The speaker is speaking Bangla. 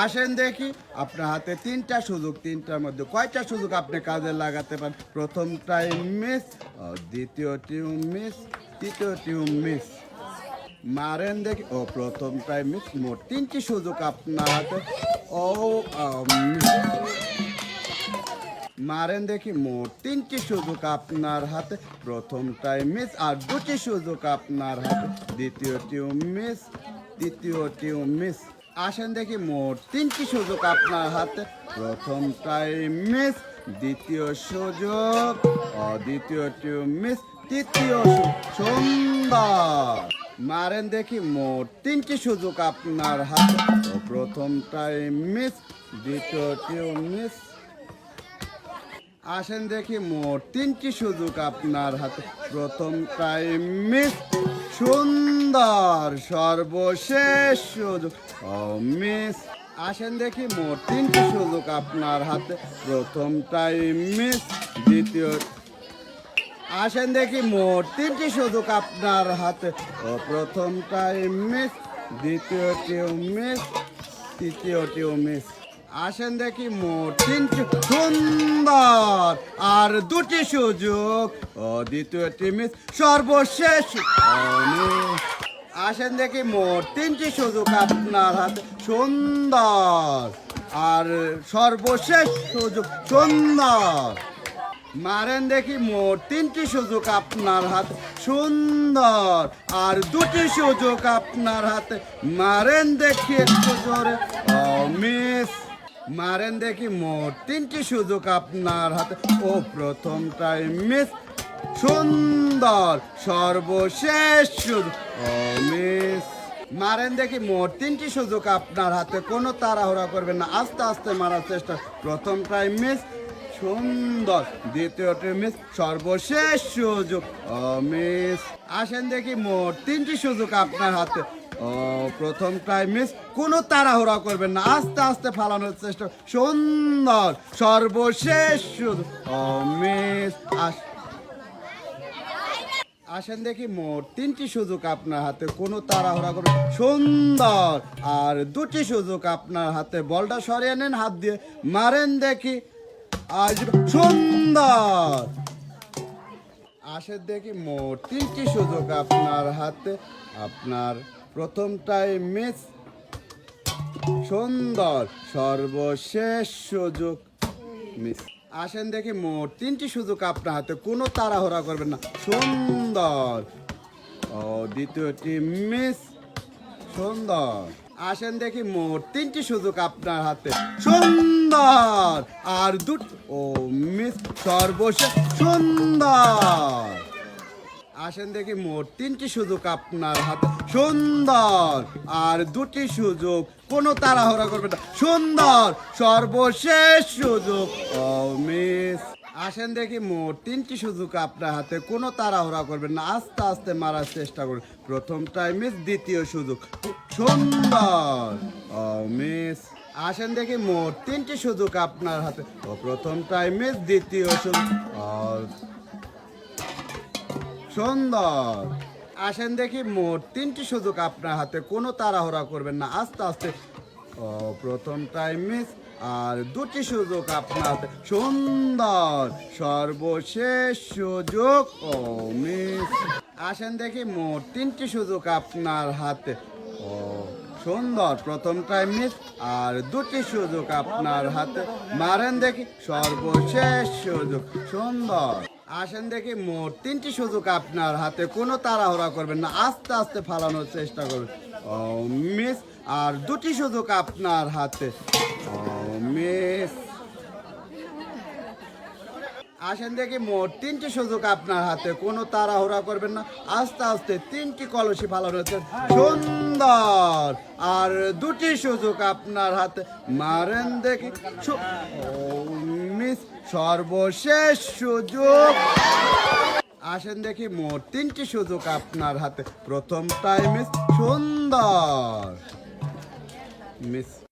আসেন দেখি আপনার হাতে তিনটা সুযোগ, তিনটার মধ্যে কয়টা সুযোগ আপনি কাজে লাগাতে পারেন। প্রথমটাই মিস, দ্বিতীয়টিও মিস, তৃতীয়টিও মিস। মারেন দেখি, প্রথমটাই মিস। মোট তিনটি সুযোগ আপনার হাতে। মারেন দেখি, মোট তিনটি সুযোগ আপনার হাতে। প্রথমটাই মিস আর দুটি সুযোগ আপনার হাতে। দ্বিতীয়টিও মিস, তৃতীয়টিও মিস। আসেন দেখি, মোট তিনটি সুযোগ আপনার হাতে। প্রথমটাই মিস, দ্বিতীয় সুযোগ, দ্বিতীয়টিও মিস, তৃতীয় সুন্দর। মারেন দেখি, মোট তিনটি সুযোগ আপনার হাতে। প্রথমটাই মিস, দ্বিতীয়টিও মিস। আসেন দেখি, মোট তিনটি সুযোগ আপনার হাতে। প্রথমটাই মিস, সুন্দর, সর্বশেষ সুযোগ মিস। আসেন দেখি, মোট তিনটি সুযোগ আপনার হাতে। প্রথমটাই মিস, দ্বিতীয়। আসেন দেখি, মোট তিনটি সুযোগ আপনার হাতে। প্রথমটাই মিস, দ্বিতীয়টিও মিস, তৃতীয়টিও মিস। আসেন দেখি, মোট তিনটি সুন্দর আর দুটি সুযোগ, দ্বিতীয়টি মিস, সর্বশেষ মিস। আসেন দেখি, মোট তিনটি সুযোগ আপনার হাতে। সুন্দর আর সর্বশেষ সুযোগ, সুন্দর। মারেন দেখি, মোট তিনটি সুযোগ আপনার হাতে। সুন্দর আর দুটি সুযোগ আপনার হাতে। মারেন দেখি একটু জোরে, মিস। মারেন দেখি, মোট তিনটি সুযোগ আপনার হাতে। প্রথমটাই মিস, সুন্দর, সর্বশেষ সুযোগ মিস। মারেন দেখি, মোট তিনটি সুযোগ আপনার হাতে। কোনো তাড়াহুড়া করবেন না, আস্তে আস্তে মারার চেষ্টা। প্রথমটাই মিস, সুন্দর, দ্বিতীয়টি মিস, সর্বশেষ সুযোগ মিস। আসেন দেখি, মোট তিনটি সুযোগ আপনার হাতে। প্রথমটাই মিস, কোনো তাড়াহুড়া করবেন না, আস্তে আস্তে ফালানোর চেষ্টা। সুন্দর, সর্বশেষ সুযোগ মিস। আসেন দেখি, মোট তিনটি সুযোগ আপনার হাতে। কোনো তাড়াহুড়া করবেন। সুন্দর আর দুটি সুযোগ আপনার হাতে। বলটা সরিয়ে নেন হাত দিয়ে। মারেন দেখি, আজ সুন্দর। আসেন দেখি, মোট তিনটি সুযোগ আপনার হাতে। আপনার প্রথমটাই মিস, সুন্দর, সর্বশেষ সুযোগ মিস। আসেন দেখি, মোট তিনটি সুযোগ আপনার হাতে। কোনো তাড়াহুড়া করবেন না। সুন্দর, দ্বিতীয়টি মিস, সুন্দর। আসেন দেখি, মোট তিনটি সুযোগ আপনার হাতে। সুন্দর আর দুটি মিস, সর্বশেষ সুন্দর। আসেন দেখি, মোট তিনটি সুযোগ আপনার হাতে। সুন্দর আর দুটি সুযোগ, কোনো তাড়াহুড়া করবেন না। সুন্দর, সর্বশেষ সুযোগ মিস। আসেন দেখি, মোট তিনটি সুযোগ আপনার হাতে। কোনো তাড়াহুড়া করবেন না, আস্তে আস্তে মারার চেষ্টা করুন। প্রথমটাই মিস, দ্বিতীয় সুযোগ, সুন্দর মিস। আসেন দেখি, মোট তিনটি সুযোগ আপনার হাতে। প্রথমটাই মিস, দ্বিতীয় সুযোগ, সুন্দর। আসেন দেখি, মোট তিনটি সুযোগ আপনার হাতে। কোনো তাড়াহুড়া করবেন না, আস্তে আস্তে। প্রথমটাই মিস আর দুটি সুযোগ আপনার হাতে। সুন্দর, সর্বশেষ সুযোগ মিস। আসেন দেখি, মোট তিনটি সুযোগ আপনার হাতে। সুন্দর, প্রথমটাই মিস আর দুটি সুযোগ আপনার হাতে। মারেন দেখি, সর্বশেষ সুযোগ, সুন্দর। আসেন দেখি, মোট তিনটি সুযোগ আপনার হাতে। কোনো তাড়াহুড়া করবেন না, আস্তে আস্তে ফালানোর চেষ্টা করবেন। মিস আর দুটি সুযোগ আপনার হাতে। মিস। আসেন দেখি, মোট তিনটি সুযোগ আপনার হাতে। কোনো তাড়াহুড়া করবেন না, আস্তে আস্তে তিনটি কলসি ফালানো হচ্ছে। সুন্দর আর দুটি সুযোগ আপনার হাতে। মারেন দেখি, মিস, সর্বশেষ সুযোগ। আসেন দেখি, মোট তিনটি সুযোগ আপনার হাতে। প্রথমটাই মিস, সুন্দর মিস।